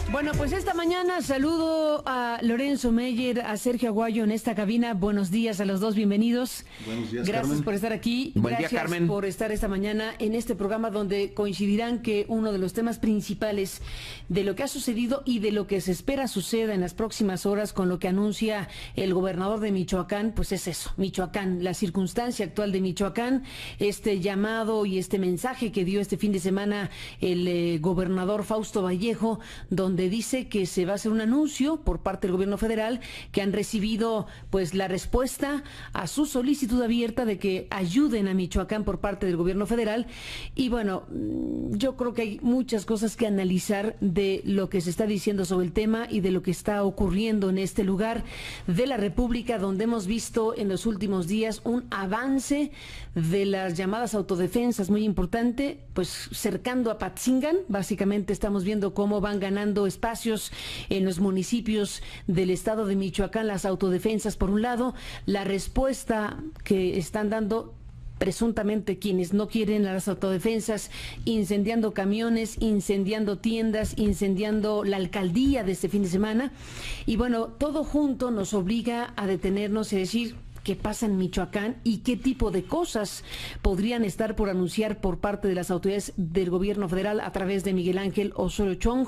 Bueno, pues esta mañana saludo a Lorenzo Meyer, a Sergio Aguayo en esta cabina. Buenos días a los dos, bienvenidos. Buenos días, Gracias Carmen. por estar aquí. Buen día, Gracias Carmen. por estar esta mañana en este programa donde coincidirán que uno de los temas principales de lo que ha sucedido y de lo que se espera suceda en las próximas horas con lo que anuncia el gobernador de Michoacán, pues es eso, Michoacán, la circunstancia actual de Michoacán, este llamado y este mensaje que dio este fin de semana el gobernador Fausto Vallejo, donde dice que se va a hacer un anuncio por parte del gobierno federal que han recibido pues la respuesta a su solicitud abierta de que ayuden a Michoacán por parte del gobierno federal. Y bueno, yo creo que hay muchas cosas que analizar de lo que se está diciendo sobre el tema y de lo que está ocurriendo en este lugar de la República, donde hemos visto en los últimos días un avance de las llamadas autodefensas muy importante, pues cercando a Patzingan. Básicamente estamos viendo cómo van ganando espacios en los municipios del estado de Michoacán las autodefensas por un lado, la respuesta que están dando presuntamente quienes no quieren las autodefensas, incendiando camiones, incendiando tiendas, incendiando la alcaldía de este fin de semana. Y bueno, todo junto nos obliga a detenernos y decir qué pasa en Michoacán y qué tipo de cosas podrían estar por anunciar por parte de las autoridades del gobierno federal a través de Miguel Ángel Osorio Chong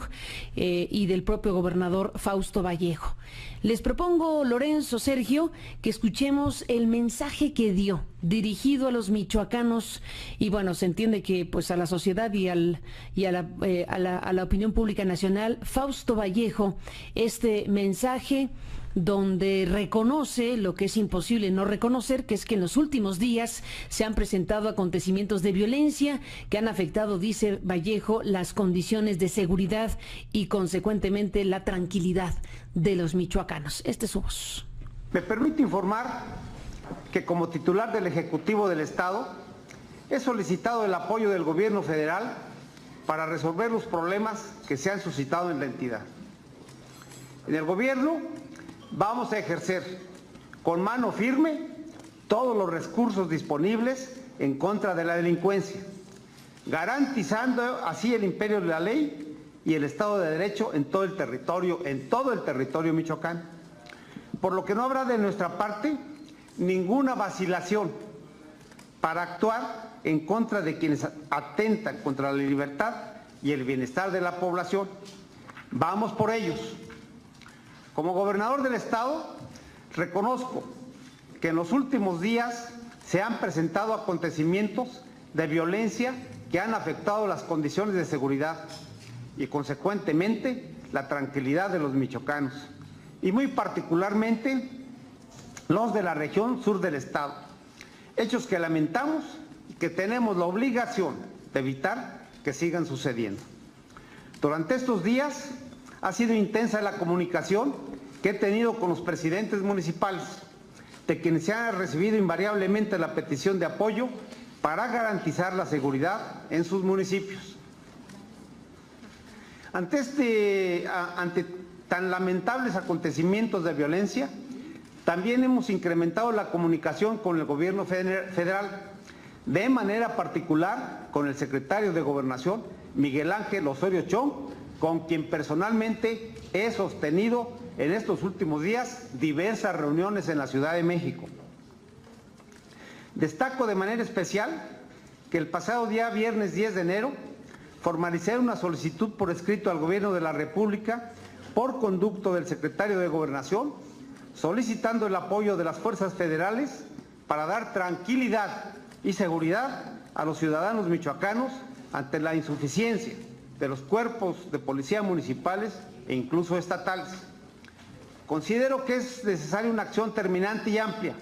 y del propio gobernador Fausto Vallejo. Les propongo, Lorenzo, Sergio, que escuchemos el mensaje que dio dirigido a los michoacanos y bueno, se entiende que pues a la sociedad y a la opinión pública nacional. Fausto Vallejo, este mensaje donde reconoce lo que es imposible no reconocer, que es que en los últimos días se han presentado acontecimientos de violencia que han afectado, dice Vallejo, las condiciones de seguridad y consecuentemente la tranquilidad de los michoacanos. Esta es su voz. Me permite informar que como titular del Ejecutivo del Estado he solicitado el apoyo del gobierno federal para resolver los problemas que se han suscitado en la entidad. En el gobierno vamos a ejercer con mano firme todos los recursos disponibles en contra de la delincuencia, garantizando así el imperio de la ley y el Estado de Derecho en todo el territorio michoacán. Por lo que no habrá de nuestra parte ninguna vacilación para actuar en contra de quienes atentan contra la libertad y el bienestar de la población. Vamos por ellos. Como gobernador del Estado, reconozco que en los últimos días se han presentado acontecimientos de violencia que han afectado las condiciones de seguridad y, consecuentemente, la tranquilidad de los michoacanos, y muy particularmente los de la región sur del Estado. Hechos que lamentamos y que tenemos la obligación de evitar que sigan sucediendo. Durante estos días ha sido intensa la comunicación que he tenido con los presidentes municipales, de quienes se ha recibido invariablemente la petición de apoyo para garantizar la seguridad en sus municipios. Ante tan lamentables acontecimientos de violencia, también hemos incrementado la comunicación con el gobierno federal, de manera particular con el secretario de Gobernación, Miguel Ángel Osorio Chong, con quien personalmente he sostenido en estos últimos días diversas reuniones en la Ciudad de México. Destaco de manera especial que el pasado día viernes 10 de enero formalicé una solicitud por escrito al Gobierno de la República por conducto del secretario de Gobernación, solicitando el apoyo de las fuerzas federales para dar tranquilidad y seguridad a los ciudadanos michoacanos ante la insuficiencia de los cuerpos de policía municipales e incluso estatales. Considero que es necesaria una acción terminante y amplia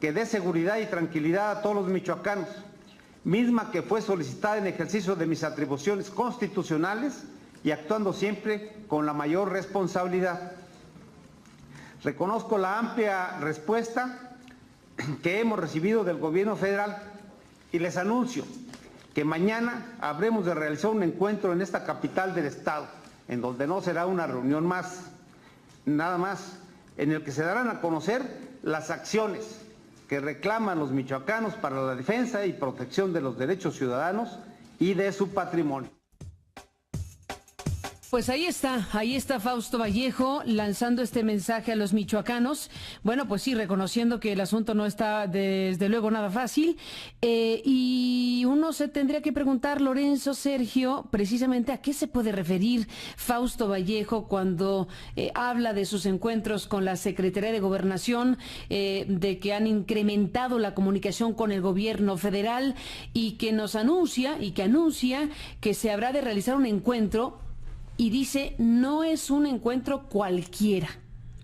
que dé seguridad y tranquilidad a todos los michoacanos, misma que fue solicitada en ejercicio de mis atribuciones constitucionales y actuando siempre con la mayor responsabilidad. Reconozco la amplia respuesta que hemos recibido del gobierno federal y les anuncio que mañana habremos de realizar un encuentro en esta capital del estado, en donde no será una reunión más, nada más, en el que se darán a conocer las acciones que reclaman los michoacanos para la defensa y protección de los derechos ciudadanos y de su patrimonio. Pues ahí está Fausto Vallejo lanzando este mensaje a los michoacanos. Bueno, pues sí, reconociendo que el asunto no está desde luego nada fácil. Y uno se tendría que preguntar, Lorenzo, Sergio, precisamente a qué se puede referir Fausto Vallejo cuando habla de sus encuentros con la Secretaría de Gobernación, de que han incrementado la comunicación con el gobierno federal y que anuncia que se habrá de realizar un encuentro. Y dice, no es un encuentro cualquiera.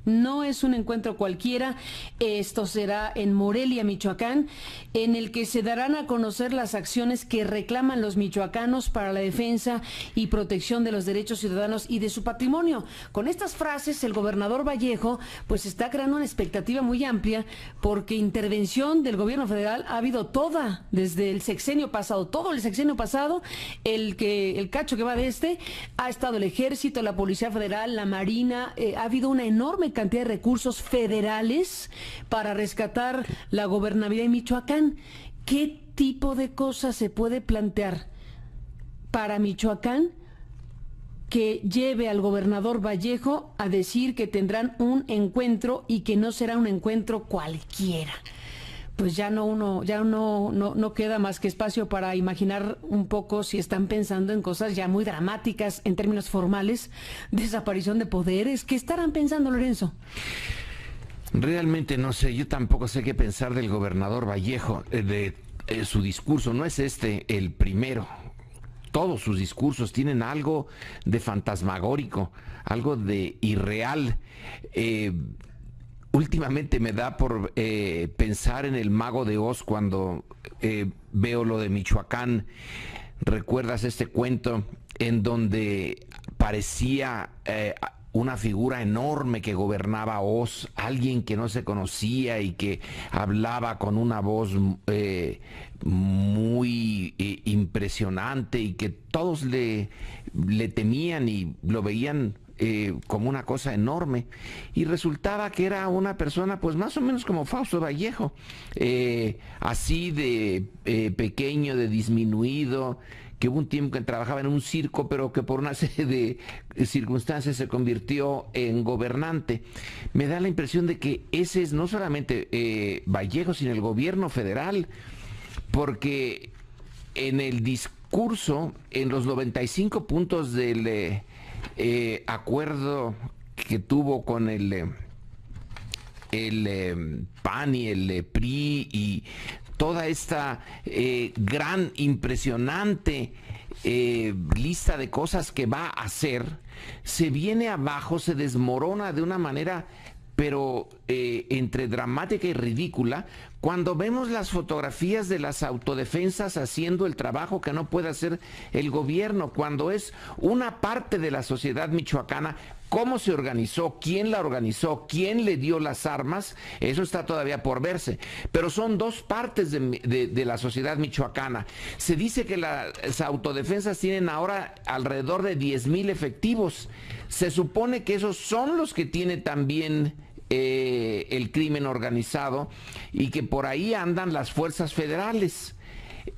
No es un encuentro cualquiera, esto será en Morelia, Michoacán, en el que se darán a conocer las acciones que reclaman los michoacanos para la defensa y protección de los derechos ciudadanos y de su patrimonio. Con estas frases, el gobernador Vallejo pues está creando una expectativa muy amplia, porque intervención del gobierno federal ha habido toda, desde el sexenio pasado, todo el sexenio pasado, el cacho que va de ha estado el Ejército, la Policía Federal, la Marina, ha habido una enorme cantidad de recursos federales para rescatar la gobernabilidad de Michoacán. ¿Qué tipo de cosas se puede plantear para Michoacán que lleve al gobernador Vallejo a decir que tendrán un encuentro y que no será un encuentro cualquiera? Pues ya no queda más que espacio para imaginar un poco si están pensando en cosas ya muy dramáticas en términos formales, desaparición de poderes. ¿Qué estarán pensando, Lorenzo? Realmente no sé, yo tampoco sé qué pensar del gobernador Vallejo, de su discurso. No es el primero. Todos sus discursos tienen algo de fantasmagórico, algo de irreal. Últimamente me da por pensar en el Mago de Oz cuando veo lo de Michoacán. ¿Recuerdas este cuento en donde parecía una figura enorme que gobernaba Oz, alguien que no se conocía y que hablaba con una voz muy impresionante y que todos le temían y lo veían como una cosa enorme, y resultaba que era una persona pues más o menos como Fausto Vallejo, así de pequeño, de disminuido, que hubo un tiempo que trabajaba en un circo, pero que por una serie de circunstancias se convirtió en gobernante. Me da la impresión de que ese es no solamente Vallejo, sino el gobierno federal, porque en el discurso, en los 95 puntos del acuerdo que tuvo con el PAN y el PRI y toda esta gran, impresionante lista de cosas que va a hacer, se viene abajo, se desmorona de una manera pero entre dramática y ridícula, cuando vemos las fotografías de las autodefensas haciendo el trabajo que no puede hacer el gobierno, cuando es una parte de la sociedad michoacana. ¿Cómo se organizó? ¿Quién la organizó? ¿Quién le dio las armas? Eso está todavía por verse. Pero son dos partes de la sociedad michoacana. Se dice que las autodefensas tienen ahora alrededor de 10,000 efectivos. Se supone que esos son los que tiene también el crimen organizado y que por ahí andan las fuerzas federales.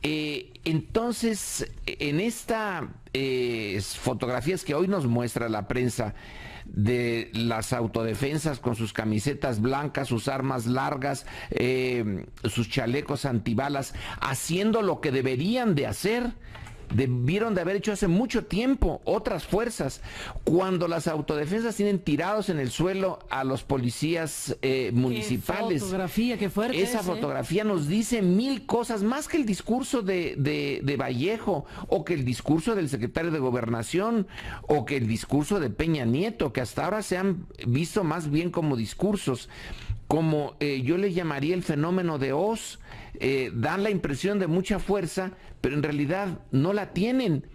Entonces, en estas fotografías que hoy nos muestra la prensa de las autodefensas con sus camisetas blancas, sus armas largas, sus chalecos antibalas, haciendo lo que deberían de hacer, debieron de haber hecho hace mucho tiempo otras fuerzas, cuando las autodefensas tienen tirados en el suelo a los policías municipales. Qué fotografía, qué fuerte. Esa fotografía nos dice 1000 cosas, más que el discurso de Vallejo, o que el discurso del secretario de Gobernación, o que el discurso de Peña Nieto, que hasta ahora se han visto más bien como discursos, como yo le llamaría el fenómeno de Oz. Dan la impresión de mucha fuerza, pero en realidad no la tienen.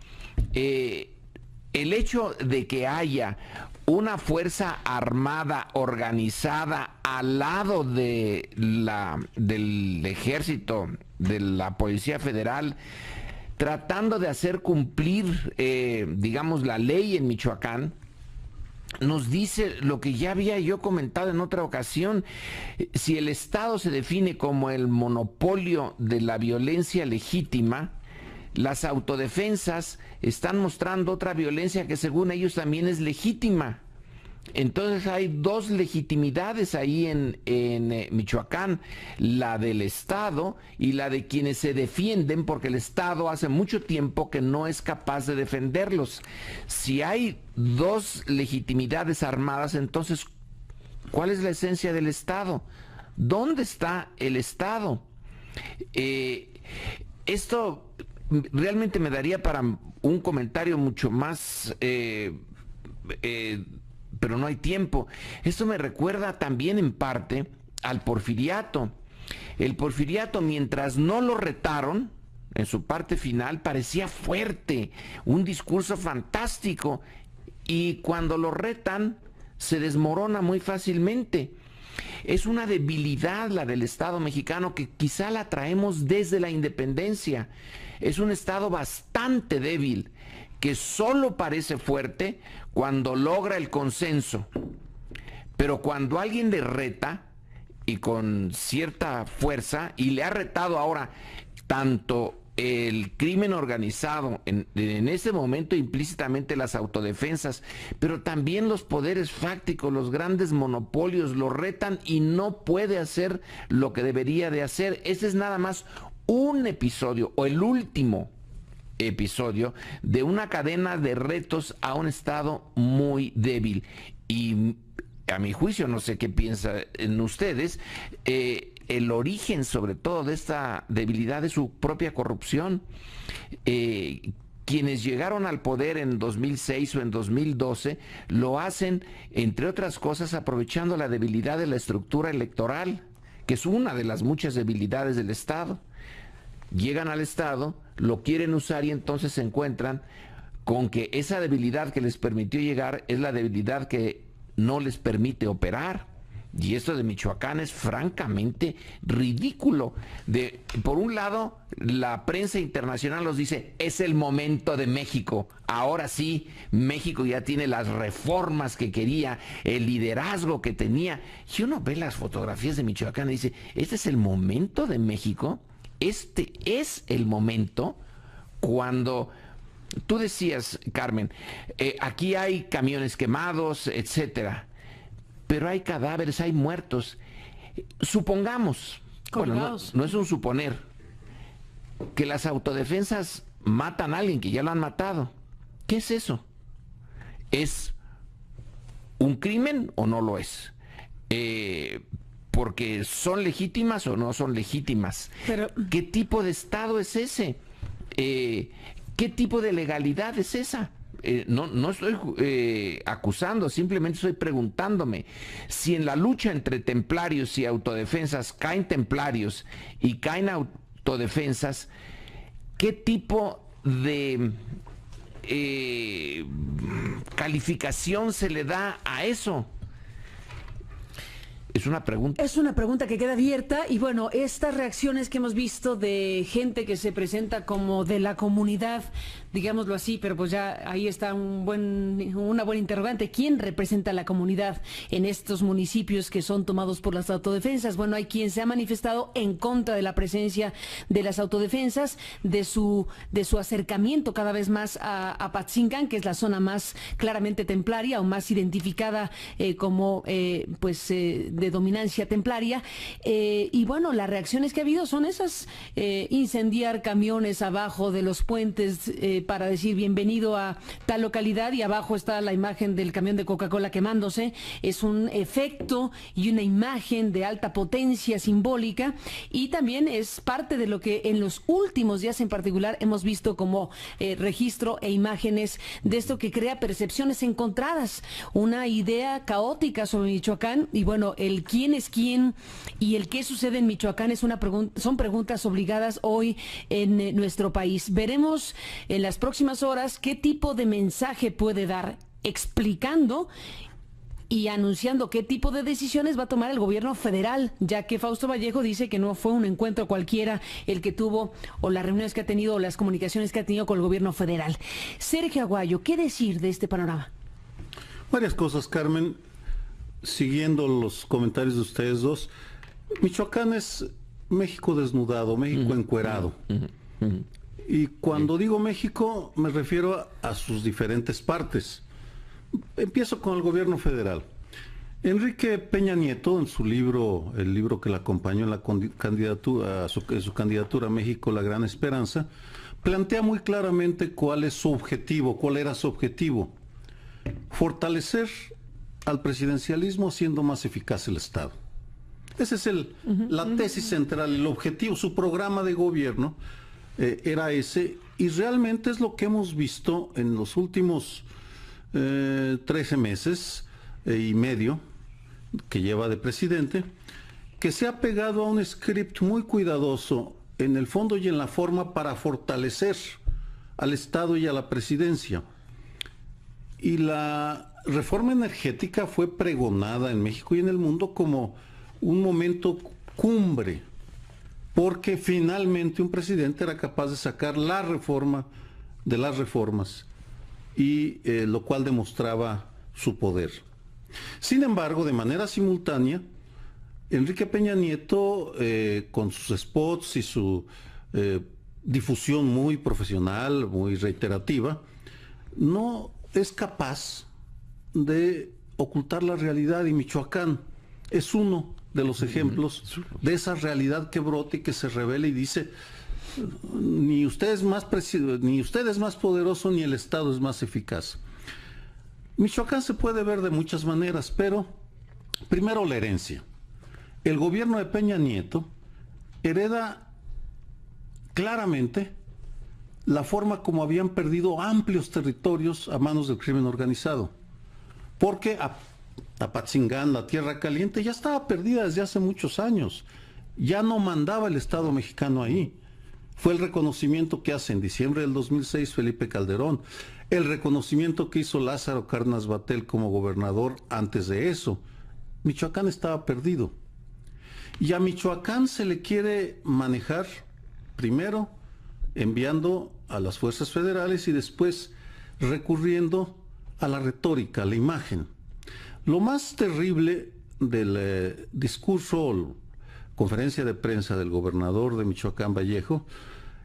El hecho de que haya una fuerza armada organizada al lado del ejército, de la Policía Federal, tratando de hacer cumplir, digamos, la ley en Michoacán, nos dice lo que ya había yo comentado en otra ocasión. Si el Estado se define como el monopolio de la violencia legítima, las autodefensas están mostrando otra violencia que según ellos también es legítima. Entonces hay dos legitimidades ahí en Michoacán, la del Estado y la de quienes se defienden, porque el Estado hace mucho tiempo que no es capaz de defenderlos. Si hay dos legitimidades armadas, entonces, ¿cuál es la esencia del Estado? ¿Dónde está el Estado? Esto realmente me daría para un comentario mucho más... pero no hay tiempo. Esto me recuerda también en parte al Porfiriato. El Porfiriato, mientras no lo retaron, en su parte final, parecía fuerte, un discurso fantástico, y cuando lo retan, se desmorona muy fácilmente. Es una debilidad la del Estado mexicano que quizá la traemos desde la independencia. Es un Estado bastante débil, que solo parece fuerte cuando logra el consenso, pero cuando alguien le reta, y con cierta fuerza, y le ha retado ahora tanto el crimen organizado, en ese momento implícitamente las autodefensas, pero también los poderes fácticos, los grandes monopolios, lo retan y no puede hacer lo que debería de hacer. Ese es nada más un episodio, o el último episodio de una cadena de retos a un Estado muy débil. Y a mi juicio, no sé qué piensan ustedes, el origen sobre todo de esta debilidad es su propia corrupción. Quienes llegaron al poder en 2006 o en 2012 lo hacen, entre otras cosas, aprovechando la debilidad de la estructura electoral, que es una de las muchas debilidades del Estado. Llegan al Estado, lo quieren usar y entonces se encuentran con que esa debilidad que les permitió llegar es la debilidad que no les permite operar. Y esto de Michoacán es francamente ridículo. Por un lado, la prensa internacional nos dice, es el momento de México. Ahora sí, México ya tiene las reformas que quería, el liderazgo que tenía. Y uno ve las fotografías de Michoacán y dice, ¿este es el momento de México? Este es el momento cuando tú decías, Carmen, aquí hay camiones quemados, etcétera, pero hay cadáveres, hay muertos. Supongamos, bueno, no es un suponer, que las autodefensas matan a alguien que ya lo han matado. ¿Qué es eso? ¿Es un crimen o no lo es? Porque son legítimas o no son legítimas. Pero ¿qué tipo de Estado es ese? ¿Qué tipo de legalidad es esa? No estoy acusando, simplemente estoy preguntándome si en la lucha entre templarios y autodefensas caen templarios y caen autodefensas, ¿qué tipo de calificación se le da a eso? Es una pregunta. Es una pregunta que queda abierta y bueno, estas reacciones que hemos visto de gente que se presenta como de la comunidad, digámoslo así, pero pues ya ahí está una buena interrogante. ¿Quién representa a la comunidad en estos municipios que son tomados por las autodefensas? Bueno, hay quien se ha manifestado en contra de la presencia de las autodefensas, de su acercamiento cada vez más a Apatzingán, que es la zona más claramente templaria o más identificada como de dominancia templaria, y bueno, las reacciones que ha habido son esas, incendiar camiones abajo de los puentes para decir bienvenido a tal localidad, y abajo está la imagen del camión de Coca-Cola quemándose. Es un efecto y una imagen de alta potencia simbólica, y también es parte de lo que en los últimos días en particular hemos visto como registro e imágenes de esto que crea percepciones encontradas, una idea caótica sobre Michoacán. Y bueno, el quién es quién y el qué sucede en Michoacán son preguntas obligadas hoy en nuestro país. Veremos en las próximas horas qué tipo de mensaje puede dar, explicando y anunciando qué tipo de decisiones va a tomar el gobierno federal, ya que Fausto Vallejo dice que no fue un encuentro cualquiera el que tuvo, o las reuniones que ha tenido, o las comunicaciones que ha tenido con el gobierno federal. Sergio Aguayo, ¿qué decir de este panorama? Varias cosas, Carmen. Siguiendo los comentarios de ustedes dos, Michoacán es México desnudado, México encuerado. Y cuando digo México, me refiero a sus diferentes partes. Empiezo con el gobierno federal. Enrique Peña Nieto, en su libro, el libro que le acompañó en la candidatura, en su candidatura a México, La Gran Esperanza, plantea muy claramente cuál es su objetivo, cuál era su objetivo. Fortalecer al presidencialismo haciendo más eficaz el Estado. Esa es la tesis central, el objetivo, su programa de gobierno era ese, y realmente es lo que hemos visto en los últimos 13 meses y medio que lleva de presidente, que se ha pegado a un script muy cuidadoso en el fondo y en la forma para fortalecer al Estado y a la presidencia. Y la reforma energética fue pregonada en México y en el mundo como un momento cumbre, porque finalmente un presidente era capaz de sacar la reforma de las reformas, y lo cual demostraba su poder. Sin embargo, de manera simultánea, Enrique Peña Nieto, con sus spots y su difusión muy profesional, muy reiterativa, no es capaz de ocultar la realidad, y Michoacán es uno de los ejemplos de esa realidad que brota y que se revela y dice: ni usted es más poderoso, ni el Estado es más eficaz. Michoacán se puede ver de muchas maneras, pero primero la herencia. El gobierno de Peña Nieto hereda claramente la forma como habían perdido amplios territorios a manos del crimen organizado, porque Apatzingán, la Tierra Caliente, ya estaba perdida desde hace muchos años. Ya no mandaba el Estado mexicano ahí. Fue el reconocimiento que hace en diciembre del 2006 Felipe Calderón, el reconocimiento que hizo Lázaro Cárdenas Batel como gobernador antes de eso. Michoacán estaba perdido. Y a Michoacán se le quiere manejar primero enviando a las fuerzas federales y después recurriendo a la retórica, a la imagen. Lo más terrible del discurso o conferencia de prensa del gobernador de Michoacán, Vallejo,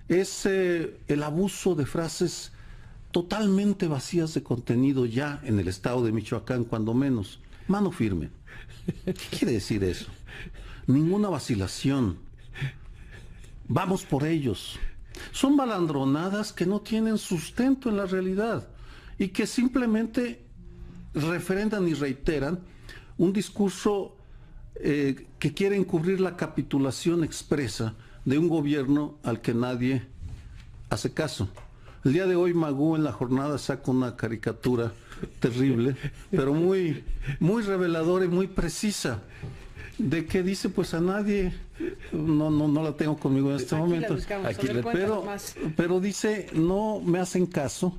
es el abuso de frases totalmente vacías de contenido ya en el estado de Michoacán, cuando menos. Mano firme. ¿Qué quiere decir eso? Ninguna vacilación. Vamos por ellos. Son balandronadas que no tienen sustento en la realidad y que simplemente referendan y reiteran un discurso que quiere encubrir la capitulación expresa de un gobierno al que nadie hace caso. El día de hoy Magú en la jornada saca una caricatura terrible, pero muy, muy reveladora y muy precisa, de que dice: pues a nadie, no la tengo conmigo en este momento, pero dice: no me hacen caso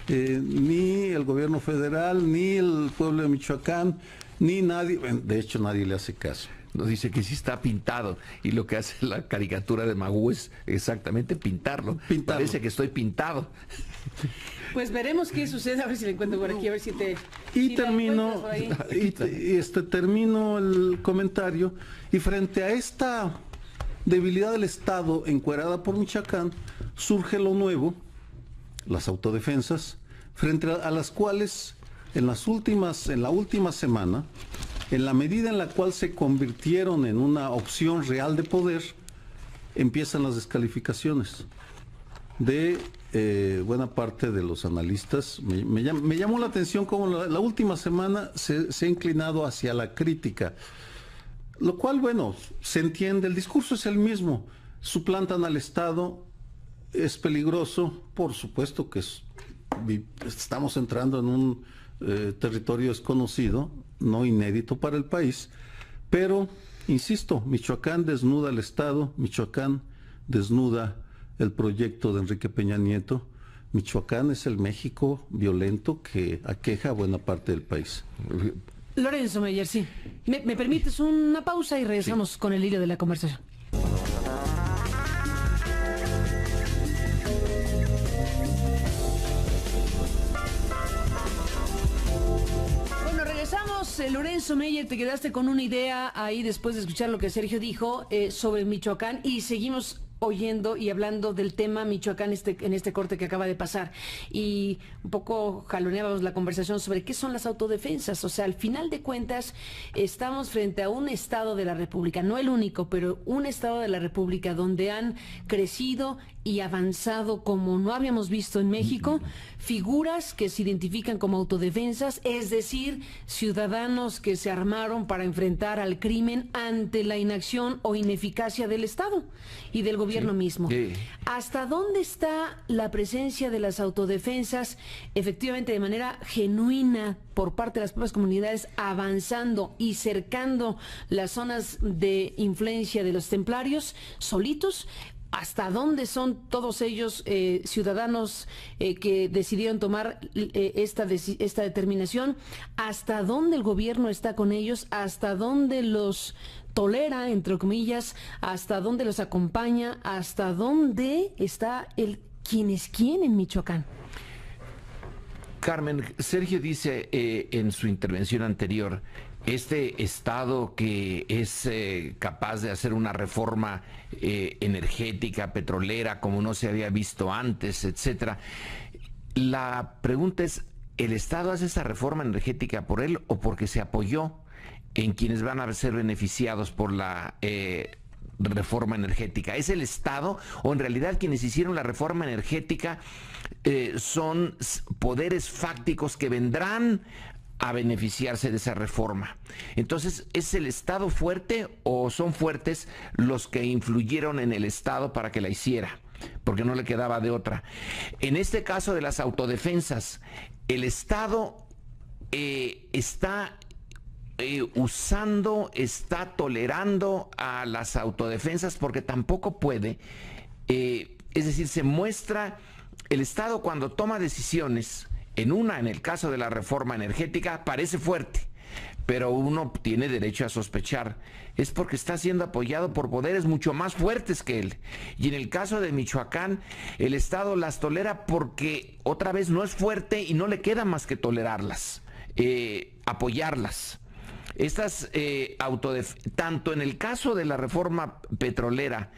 ni el gobierno federal, ni el pueblo de Michoacán, ni nadie. De hecho, nadie le hace caso. Nos dice que sí está pintado, y lo que hace la caricatura de Magú es exactamente pintarlo. Parece que estoy pintado. Pues veremos qué sucede, a ver si le encuentro por aquí, a ver si te... Y termino el comentario, y frente a esta debilidad del Estado encuerada por Michoacán, surge lo nuevo, las autodefensas, frente a las cuales en la última semana, en la medida en la cual se convirtieron en una opción real de poder, empiezan las descalificaciones de buena parte de los analistas. Me llamó la atención cómo la última semana se ha inclinado hacia la crítica, lo cual, bueno, se entiende, el discurso es el mismo: suplantan al Estado, es peligroso, por supuesto que estamos entrando en un territorio desconocido, no inédito para el país, pero, insisto, Michoacán desnuda al Estado, Michoacán desnuda el proyecto de Enrique Peña Nieto. Michoacán es el México violento que aqueja a buena parte del país. Lorenzo Meyer, sí. ¿Me permites una pausa y regresamos con el hilo de la conversación? Lorenzo Meyer, te quedaste con una idea ahí después de escuchar lo que Sergio dijo sobre Michoacán, y seguimos oyendo y hablando del tema Michoacán en este corte que acaba de pasar, y un poco jaloneábamos la conversación sobre qué son las autodefensas. O sea, al final de cuentas estamos frente a un estado de la República, no el único, pero un estado de la República donde han crecido y avanzado como no habíamos visto en México figuras que se identifican como autodefensas, es decir, ciudadanos que se armaron para enfrentar al crimen ante la inacción o ineficacia del Estado y del gobierno mismo. ¿Hasta dónde está la presencia de las autodefensas efectivamente de manera genuina por parte de las propias comunidades, avanzando y cercando las zonas de influencia de los templarios solitos? ¿Hasta dónde son todos ellos ciudadanos que decidieron tomar esta determinación? ¿Hasta dónde el gobierno está con ellos? ¿Hasta dónde los tolera, entre comillas? ¿Hasta dónde los acompaña? ¿Hasta dónde está el quién es quién en Michoacán? Carmen, Sergio dice en su intervención anterior, este Estado que es capaz de hacer una reforma energética, petrolera, como no se había visto antes, etcétera. La pregunta es, ¿el Estado hace esa reforma energética por él o porque se apoyó en quienes van a ser beneficiados por la reforma energética? ¿Es el Estado o en realidad quienes hicieron la reforma energética son poderes fácticos que vendrán a beneficiarse de esa reforma? Entonces, ¿es el Estado fuerte o son fuertes los que influyeron en el Estado para que la hiciera? Porque no le quedaba de otra. En este caso de las autodefensas, el Estado está usando, está tolerando a las autodefensas porque tampoco puede, es decir, se muestra el Estado cuando toma decisiones. En el caso de la reforma energética, parece fuerte, pero uno tiene derecho a sospechar. Es porque está siendo apoyado por poderes mucho más fuertes que él. Y en el caso de Michoacán, el Estado las tolera porque otra vez no es fuerte y no le queda más que tolerarlas, apoyarlas. Estas tanto en el caso de la reforma petrolera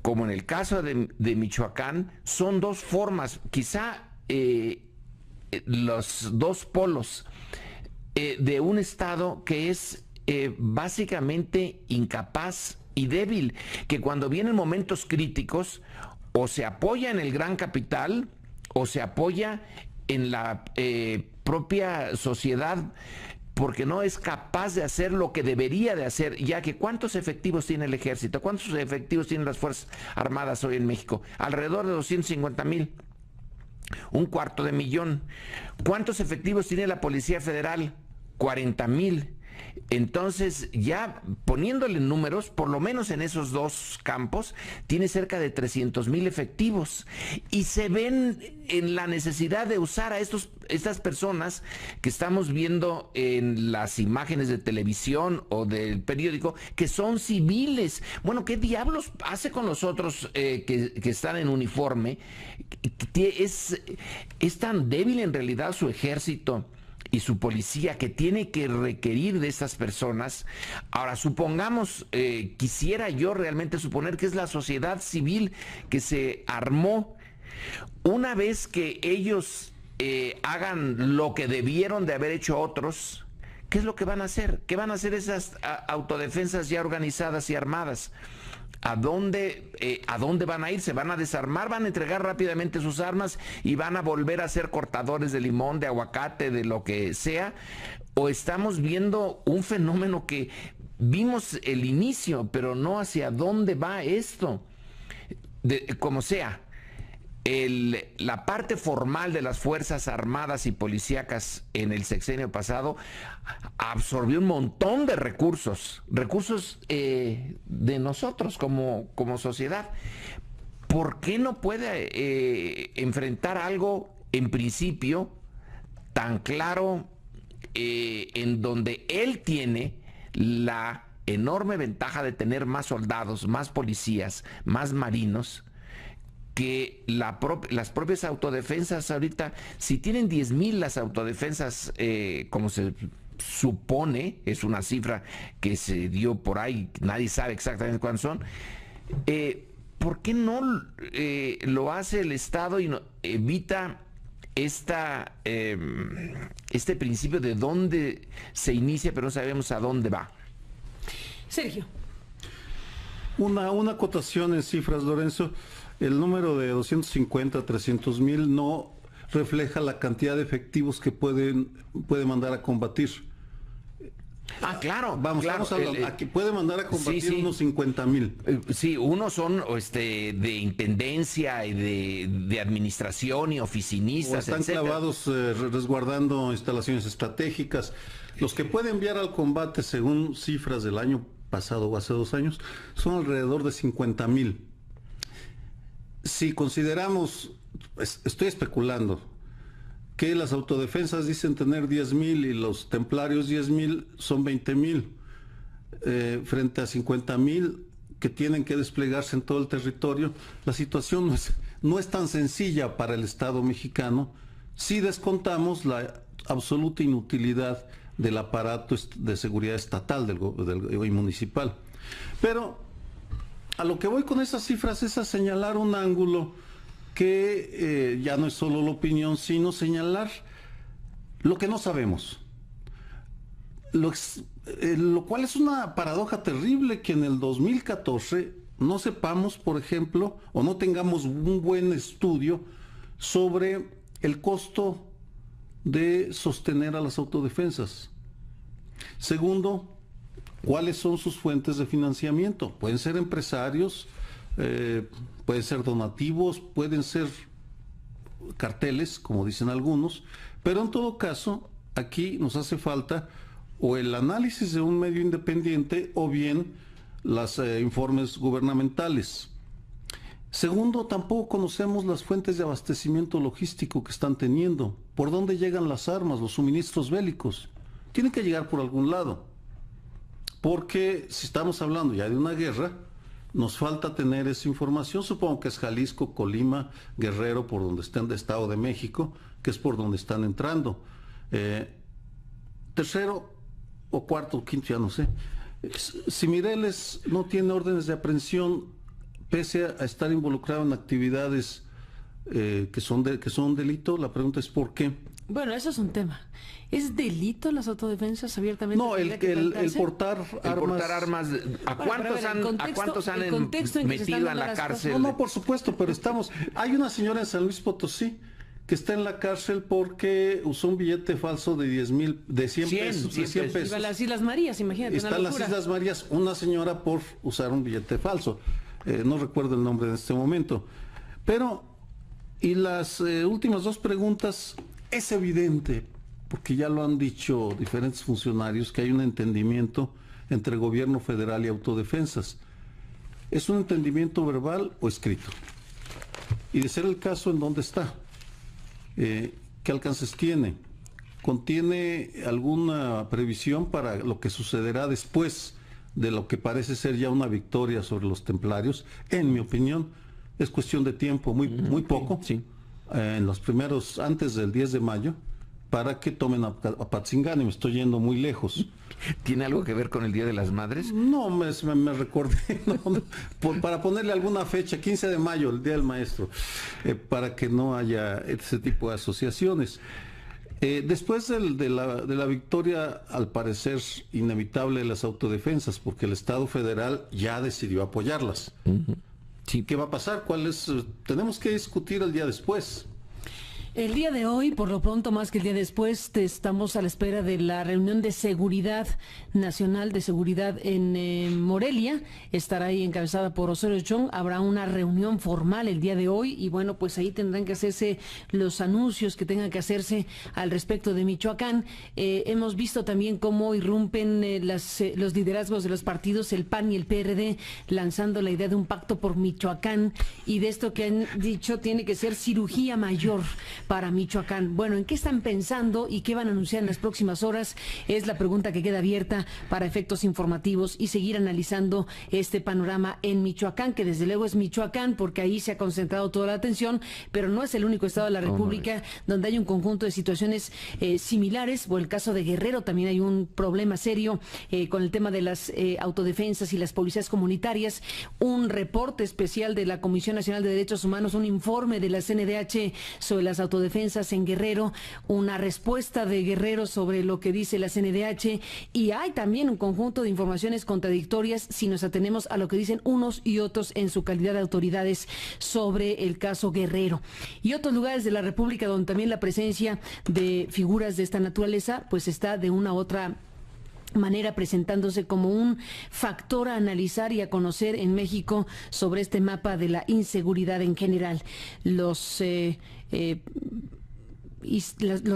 como en el caso de Michoacán, son dos formas, quizá los dos polos de un Estado que es básicamente incapaz y débil, que cuando vienen momentos críticos o se apoya en el gran capital o se apoya en la propia sociedad, porque no es capaz de hacer lo que debería de hacer, ya que ¿cuántos efectivos tiene el ejército? ¿Cuántos efectivos tienen las Fuerzas Armadas hoy en México? Alrededor de 250,000. 250,000. ¿Cuántos efectivos tiene la Policía Federal? 40,000. Entonces, ya poniéndole números, por lo menos en esos dos campos, tiene cerca de 300,000 efectivos. Y se ven en la necesidad de usar a estas personas que estamos viendo en las imágenes de televisión o del periódico, que son civiles. Bueno, ¿qué diablos hace con los otros que están en uniforme? Es tan débil en realidad su ejército y su policía que tiene que requerir de estas personas. Ahora, supongamos, quisiera yo realmente suponer que es la sociedad civil que se armó. Una vez que ellos hagan lo que debieron de haber hecho otros, ¿qué es lo que van a hacer? ¿Qué van a hacer esas autodefensas ya organizadas y armadas? ¿A dónde van a ir? ¿Se van a desarmar? ¿Van a entregar rápidamente sus armas y van a volver a ser cortadores de limón, de aguacate, de lo que sea? ¿O estamos viendo un fenómeno que vimos el inicio, pero no hacia dónde va esto? Como sea, la parte formal de las Fuerzas Armadas y Policíacas en el sexenio pasado absorbió un montón de recursos de nosotros como sociedad. ¿Por qué no puede enfrentar algo en principio tan claro en donde él tiene la enorme ventaja de tener más soldados, más policías, más marinos, que las propias autodefensas ahorita? Si tienen 10,000 las autodefensas, como se supone, es una cifra que se dio por ahí, nadie sabe exactamente cuántos son, ¿por qué no lo hace el Estado y evita este principio de dónde se inicia, pero no sabemos a dónde va? Sergio. Una acotación en cifras, Lorenzo. El número de 250, 300 mil no refleja la cantidad de efectivos que puede mandar a combatir. Ah, claro. Vamos a que puede mandar a combatir sí. unos 50 mil. Sí, unos son de intendencia y de administración y oficinistas, o están etcétera. clavados resguardando instalaciones estratégicas. Los que puede enviar al combate, según cifras del año pasado o hace 2 años, son alrededor de 50 mil. Si consideramos, estoy especulando, que las autodefensas dicen tener 10,000 y los templarios 10,000, son 20,000, frente a 50,000 que tienen que desplegarse en todo el territorio, la situación no es tan sencilla para el Estado mexicano si descontamos la absoluta inutilidad del aparato de seguridad estatal y municipal. Pero a lo que voy con esas cifras es a señalar un ángulo que ya no es solo la opinión, sino señalar lo que no sabemos. Lo cual es una paradoja terrible que en el 2014 no sepamos, por ejemplo, o no tengamos un buen estudio sobre el costo de sostener a las autodefensas. Segundo, ¿cuáles son sus fuentes de financiamiento? Pueden ser empresarios, pueden ser donativos, pueden ser carteles, como dicen algunos, pero en todo caso, aquí nos hace falta o el análisis de un medio independiente o bien los informes gubernamentales. Segundo, tampoco conocemos las fuentes de abastecimiento logístico que están teniendo, por dónde llegan las armas, los suministros bélicos. Tienen que llegar por algún lado, porque si estamos hablando ya de una guerra, nos falta tener esa información. Supongo que es Jalisco, Colima, Guerrero, por donde estén, de Estado de México, que es por donde están entrando. Tercero o cuarto o quinto, ya no sé. Si Mireles no tiene órdenes de aprehensión, pese a estar involucrado en actividades que son delito, la pregunta es ¿por qué? Bueno, eso es un tema. ¿Es delito las autodefensas abiertamente? No, el portar armas. ¿A cuántos han metido a la cárcel? No, por supuesto, pero hay una señora en San Luis Potosí que está en la cárcel porque usó un billete falso de 10,000, de 100 pesos. Iba a las Islas Marías, imagínate. Está en las Islas Marías una señora por usar un billete falso. No recuerdo el nombre en este momento. Pero, y las últimas 2 preguntas, es evidente, porque ya lo han dicho diferentes funcionarios, que hay un entendimiento entre gobierno federal y autodefensas. ¿Es un entendimiento verbal o escrito? Y de ser el caso, ¿en dónde está? ¿Qué alcances tiene? ¿Contiene alguna previsión para lo que sucederá después de lo que parece ser ya una victoria sobre los templarios? En mi opinión, es cuestión de tiempo, muy poco, sí. En los primeros, antes del 10 de mayo, para que tomen a Apatzingán, y me estoy yendo muy lejos. ¿Tiene algo que ver con el Día de las Madres? No, me recordé, para ponerle alguna fecha, 15 de mayo, el Día del Maestro, para que no haya ese tipo de asociaciones. Después de la victoria, al parecer inevitable, de las autodefensas, porque el Estado federal ya decidió apoyarlas. Sí. ¿Qué va a pasar? Tenemos que discutir el día después. El día de hoy, por lo pronto, más que el día después, estamos a la espera de la reunión de seguridad nacional, de seguridad en Morelia. Estará ahí encabezada por Osorio Chong. Habrá una reunión formal el día de hoy y bueno, pues ahí tendrán que hacerse los anuncios que tengan que hacerse al respecto de Michoacán. Hemos visto también cómo irrumpen los liderazgos de los partidos, el PAN y el PRD, lanzando la idea de un pacto por Michoacán y de esto que han dicho tiene que ser cirugía mayor para Michoacán. Bueno, ¿en qué están pensando y qué van a anunciar en las próximas horas? Es la pregunta que queda abierta para efectos informativos y seguir analizando este panorama en Michoacán, que desde luego es Michoacán porque ahí se ha concentrado toda la atención, pero no es el único estado de la República donde hay un conjunto de situaciones similares. Por el caso de Guerrero también hay un problema serio con el tema de las autodefensas y las policías comunitarias. Un reporte especial de la Comisión Nacional de Derechos Humanos, un informe de la CNDH sobre las autodefensas en Guerrero, una respuesta de Guerrero sobre lo que dice la CNDH, y hay también un conjunto de informaciones contradictorias si nos atenemos a lo que dicen unos y otros en su calidad de autoridades sobre el caso Guerrero. Y otros lugares de la República donde también la presencia de figuras de esta naturaleza pues está de una u otra manera presentándose como un factor a analizar y a conocer en México sobre este mapa de la inseguridad en general. Los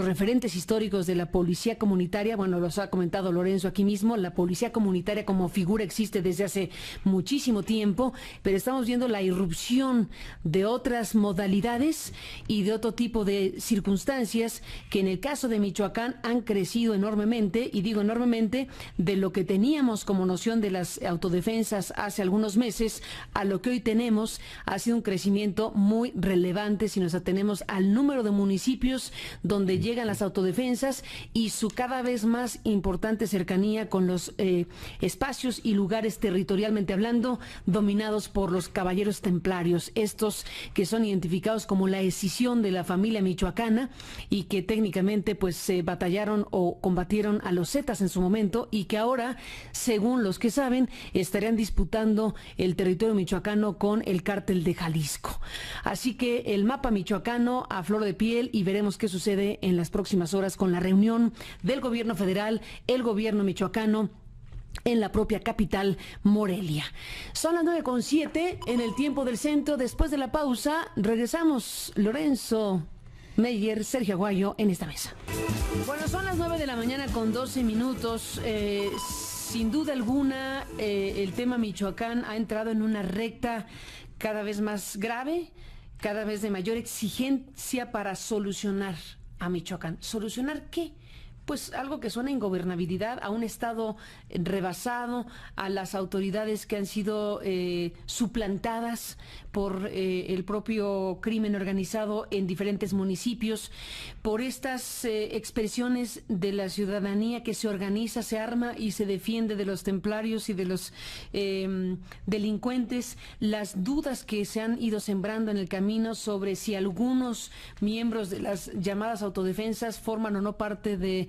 referentes históricos de la policía comunitaria, bueno, los ha comentado Lorenzo aquí mismo, la policía comunitaria como figura existe desde hace muchísimo tiempo, pero estamos viendo la irrupción de otras modalidades y de otro tipo de circunstancias que en el caso de Michoacán han crecido enormemente, y digo enormemente, de lo que teníamos como noción de las autodefensas hace algunos meses a lo que hoy tenemos. Ha sido un crecimiento muy relevante si nos atenemos al número de municipios donde llegan las autodefensas y su cada vez más importante cercanía con los espacios y lugares territorialmente hablando dominados por los caballeros templarios, estos que son identificados como la escisión de la familia michoacana y que técnicamente pues batallaron o combatieron a los zetas en su momento, y que ahora, según los que saben, estarían disputando el territorio michoacano con el cártel de Jalisco. Así que el mapa michoacano a flor de piel, y veremos qué sucede en las próximas horas con la reunión del gobierno federal, el gobierno michoacano en la propia capital, Morelia. Son las 9:07 en el tiempo del centro. Después de la pausa, regresamos. Lorenzo Meyer, Sergio Aguayo en esta mesa. Bueno, son las 9 de la mañana con 12 minutos. Sin duda alguna, el tema Michoacán ha entrado en una recta cada vez más grave, cada vez de mayor exigencia para solucionar a Michoacán. ¿Solucionar qué? Pues algo que suena a ingobernabilidad, a un Estado rebasado, a las autoridades que han sido suplantadas por el propio crimen organizado en diferentes municipios, por estas expresiones de la ciudadanía que se organiza, se arma y se defiende de los templarios y de los delincuentes, las dudas que se han ido sembrando en el camino sobre si algunos miembros de las llamadas autodefensas forman o no parte de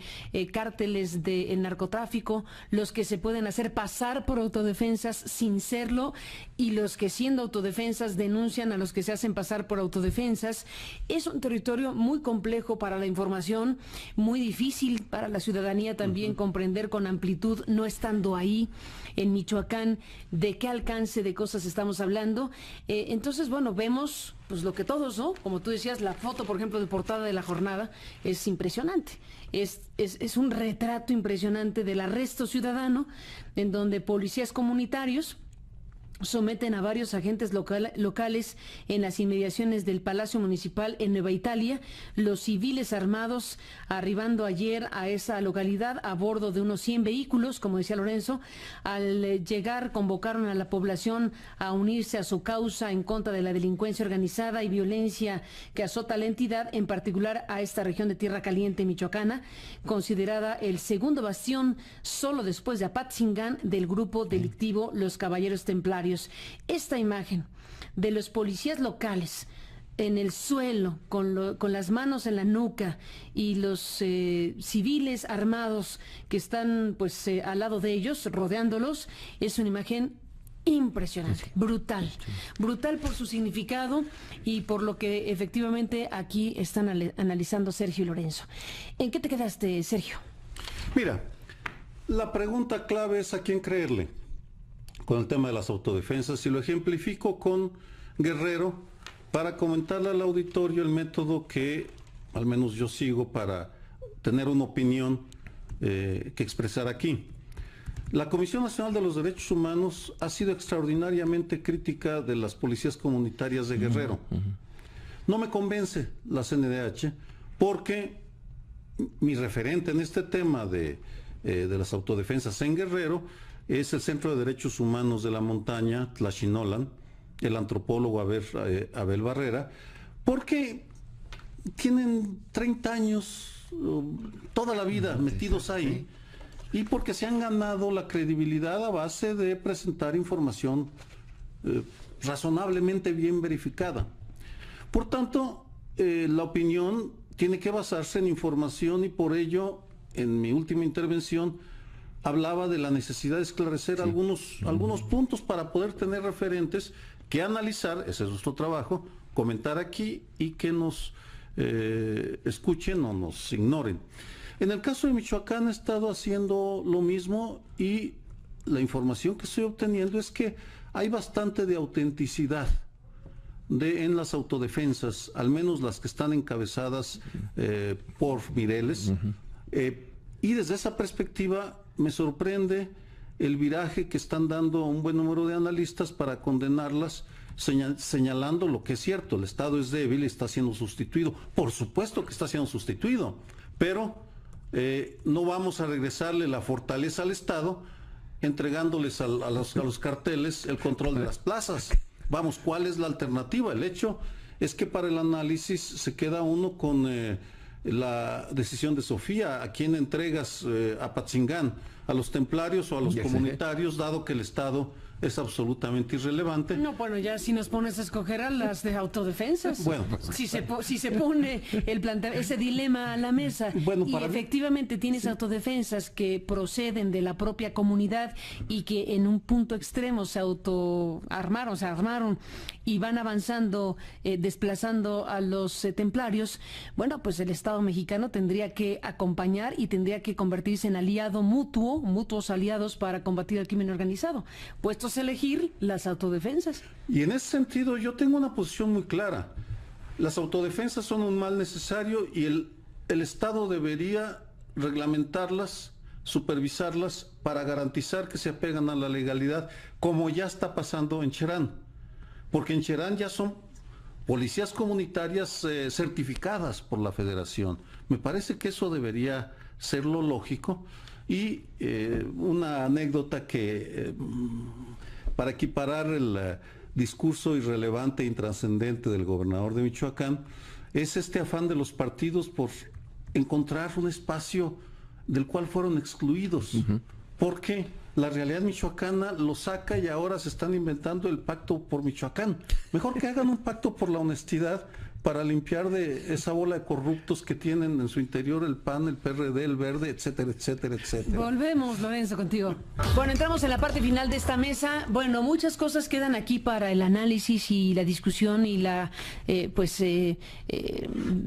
cárteles del narcotráfico, los que se pueden hacer pasar por autodefensas sin serlo, y los que siendo autodefensas denuncian a los que se hacen pasar por autodefensas. Es un territorio muy complejo para la información, muy difícil para la ciudadanía también comprender con amplitud, no estando ahí en Michoacán, de qué alcance de cosas estamos hablando. Entonces, bueno, vemos pues lo que todos, ¿no? Como tú decías, la foto, por ejemplo, de portada de La Jornada es impresionante. Es un retrato impresionante del arresto ciudadano, en donde policías comunitarios someten a varios agentes locales en las inmediaciones del Palacio Municipal en Nueva Italia, los civiles armados arribando ayer a esa localidad a bordo de unos 100 vehículos, como decía Lorenzo. Al llegar convocaron a la población a unirse a su causa en contra de la delincuencia organizada y violencia que azota la entidad, en particular a esta región de Tierra Caliente michoacana, considerada el segundo bastión solo después de Apatzingán del grupo delictivo Los Caballeros Templarios. Esta imagen de los policías locales en el suelo, con las manos en la nuca, y los civiles armados que están pues al lado de ellos, rodeándolos, es una imagen impresionante, brutal por su significado y por lo que efectivamente aquí están analizando Sergio y Lorenzo. ¿En qué te quedaste, Sergio? Mira, la pregunta clave es a quién creerle con el tema de las autodefensas, y lo ejemplifico con Guerrero para comentarle al auditorio el método que al menos yo sigo para tener una opinión que expresar aquí. La Comisión Nacional de los Derechos Humanos ha sido extraordinariamente crítica de las policías comunitarias de Guerrero. No me convence la CNDH porque mi referente en este tema de las autodefensas en Guerrero es el Centro de Derechos Humanos de la Montaña, Tlaxinolan, el antropólogo Abel Barrera, porque tienen 30 años, toda la vida metidos ahí, y porque se han ganado la credibilidad a base de presentar información razonablemente bien verificada. Por tanto, la opinión tiene que basarse en información, y por ello, en mi última intervención, hablaba de la necesidad de esclarecer algunos puntos para poder tener referentes que analizar, ese es nuestro trabajo, comentar aquí y que nos escuchen o nos ignoren. En el caso de Michoacán he estado haciendo lo mismo, y la información que estoy obteniendo es que hay bastante de autenticidad en las autodefensas, al menos las que están encabezadas por Mireles, y desde esa perspectiva me sorprende el viraje que están dando un buen número de analistas para condenarlas, señalando lo que es cierto: el Estado es débil y está siendo sustituido. Por supuesto que está siendo sustituido, pero no vamos a regresarle la fortaleza al Estado entregándoles a los carteles el control de las plazas. Vamos, ¿cuál es la alternativa? El hecho es que para el análisis se queda uno con la decisión de Sofía: ¿a quién entregas Apatzingán? ¿A los templarios o a los comunitarios, dado que el Estado es absolutamente irrelevante? No, bueno, ya si nos pones a escoger a las de autodefensas, bueno, si se pone ese dilema a la mesa, bueno, y efectivamente tienes autodefensas que proceden de la propia comunidad y que en un punto extremo se armaron y van avanzando, desplazando a los templarios. Bueno, pues el Estado mexicano tendría que acompañar y tendría que convertirse en aliado mutuos aliados para combatir el crimen organizado, puestos a elegir las autodefensas. Y en ese sentido yo tengo una posición muy clara: las autodefensas son un mal necesario, y el Estado debería reglamentarlas, supervisarlas, para garantizar que se apegan a la legalidad, como ya está pasando en Cherán, porque en Cherán ya son policías comunitarias certificadas por la Federación. Me parece que eso debería ser lo lógico. Y una anécdota que, para equiparar el discurso irrelevante e intrascendente del gobernador de Michoacán, es este afán de los partidos por encontrar un espacio del cual fueron excluidos, porque la realidad michoacana lo saca, y ahora se están inventando el pacto por Michoacán. Mejor que hagan un pacto por la honestidad, para limpiar de esa bola de corruptos que tienen en su interior el PAN, el PRD, el Verde, etcétera, etcétera, etcétera. Volvemos, Lorenzo, contigo. Bueno, entramos en la parte final de esta mesa. Bueno, muchas cosas quedan aquí para el análisis y la discusión y la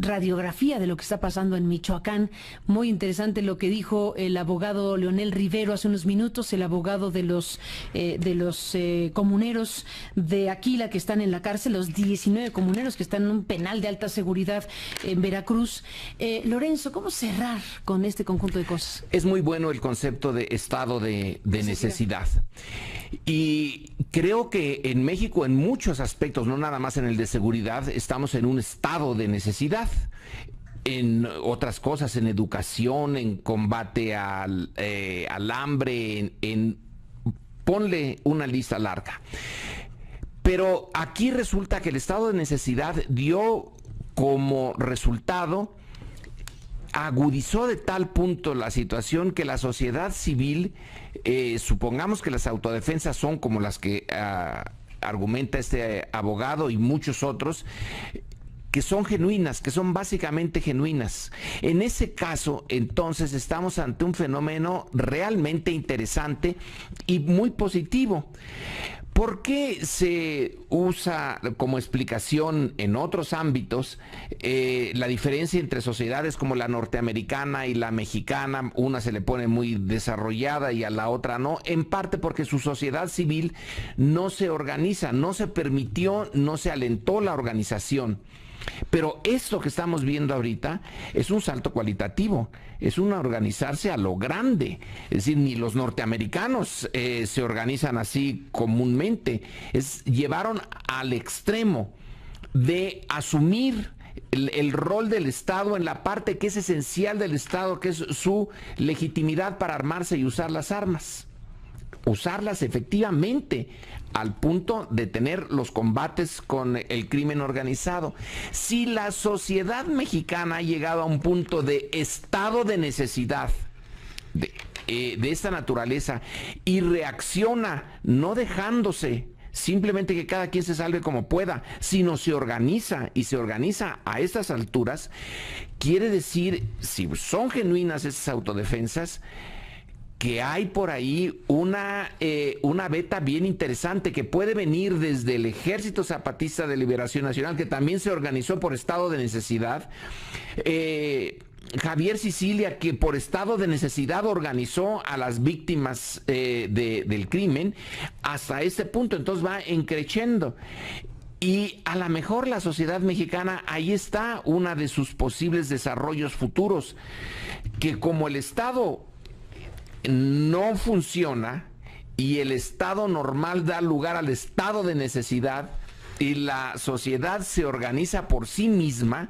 radiografía de lo que está pasando en Michoacán. Muy interesante lo que dijo el abogado Leonel Rivero hace unos minutos, el abogado de los comuneros de Aquila que están en la cárcel, los 19 comuneros que están en un penal de alta seguridad en Veracruz. Lorenzo, ¿cómo cerrar con este conjunto de cosas? Es muy bueno el concepto de estado de necesidad. Y creo que en México, en muchos aspectos, no nada más en el de seguridad, estamos en un estado de necesidad. En otras cosas, en educación, en combate al hambre, ponle una lista larga. Pero aquí resulta que el estado de necesidad dio como resultado, agudizó de tal punto la situación que la sociedad civil, supongamos que las autodefensas son como las que argumenta este abogado y muchos otros, que son genuinas, que son básicamente genuinas. En ese caso, entonces, estamos ante un fenómeno realmente interesante y muy positivo. ¿Por qué se usa como explicación en otros ámbitos la diferencia entre sociedades como la norteamericana y la mexicana? Una se le pone muy desarrollada y a la otra no, en parte porque su sociedad civil no se organiza, no se permitió, no se alentó la organización. Pero esto que estamos viendo ahorita es un salto cualitativo, es un organizarse a lo grande. Es decir, ni los norteamericanos se organizan así comúnmente, llevaron al extremo de asumir el rol del Estado en la parte que es esencial del Estado, que es su legitimidad para armarse y usar las armas. Usarlas efectivamente al punto de tener los combates con el crimen organizado. Si la sociedad mexicana ha llegado a un punto de estado de necesidad de esta naturaleza y reacciona no dejándose simplemente que cada quien se salve como pueda, sino se organiza, y se organiza a estas alturas, quiere decir, si son genuinas esas autodefensas, que hay por ahí una beta bien interesante que puede venir desde el Ejército Zapatista de Liberación Nacional, que también se organizó por estado de necesidad. Javier Sicilia, que por estado de necesidad organizó a las víctimas del crimen, hasta este punto. Entonces va encreciendo. Y a lo mejor la sociedad mexicana, ahí está una de sus posibles desarrollos futuros, que como el Estado no funciona y el estado normal da lugar al estado de necesidad y la sociedad se organiza por sí misma,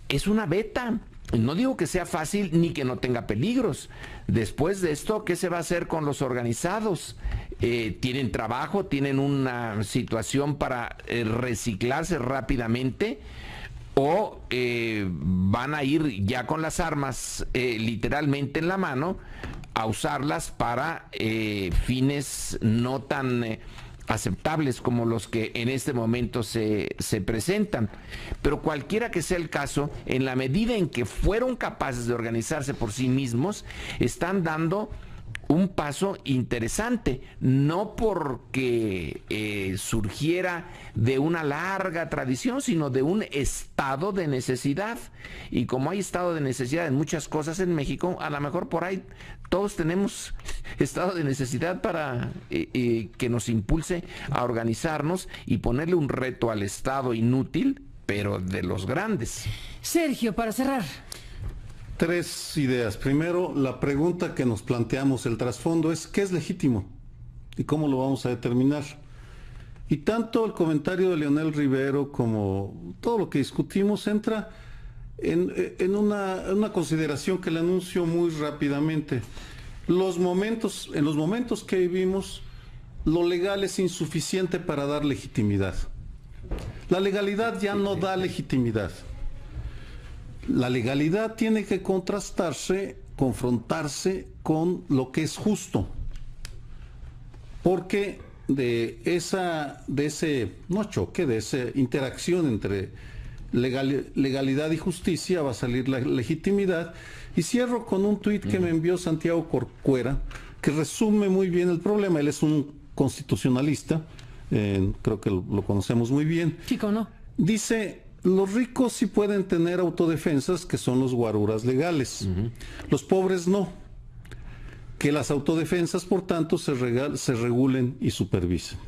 es una beta. No digo que sea fácil ni que no tenga peligros. Después de esto, ¿qué se va a hacer con los organizados? ¿Tienen trabajo? ¿Tienen una situación para reciclarse rápidamente? ¿O van a ir ya con las armas literalmente en la mano a usarlas para fines no tan aceptables como los que en este momento se presentan? Pero cualquiera que sea el caso, en la medida en que fueron capaces de organizarse por sí mismos, están dando un paso interesante, no porque surgiera de una larga tradición, sino de un estado de necesidad. Y como hay estado de necesidad en muchas cosas en México, a lo mejor por ahí todos tenemos estado de necesidad para que nos impulse a organizarnos y ponerle un reto al Estado inútil, pero de los grandes. Sergio, para cerrar. 3 ideas. Primero, la pregunta que nos planteamos, el trasfondo es ¿qué es legítimo? ¿Y cómo lo vamos a determinar? Y tanto el comentario de Leonel Rivero como todo lo que discutimos entra en una consideración que le anuncio muy rápidamente. En los momentos que vivimos, lo legal es insuficiente para dar legitimidad. La legalidad ya no da legitimidad. La legalidad tiene que contrastarse, confrontarse con lo que es justo, porque de esa interacción entre legalidad y justicia va a salir la legitimidad. Y cierro con un tuit que me envió Santiago Corcuera, que resume muy bien el problema. Él es un constitucionalista, creo que lo conocemos muy bien. Chico, ¿no? Dice: los ricos sí pueden tener autodefensas, que son los guaruras legales. Los pobres no. Que las autodefensas, por tanto, se regulen y supervisen.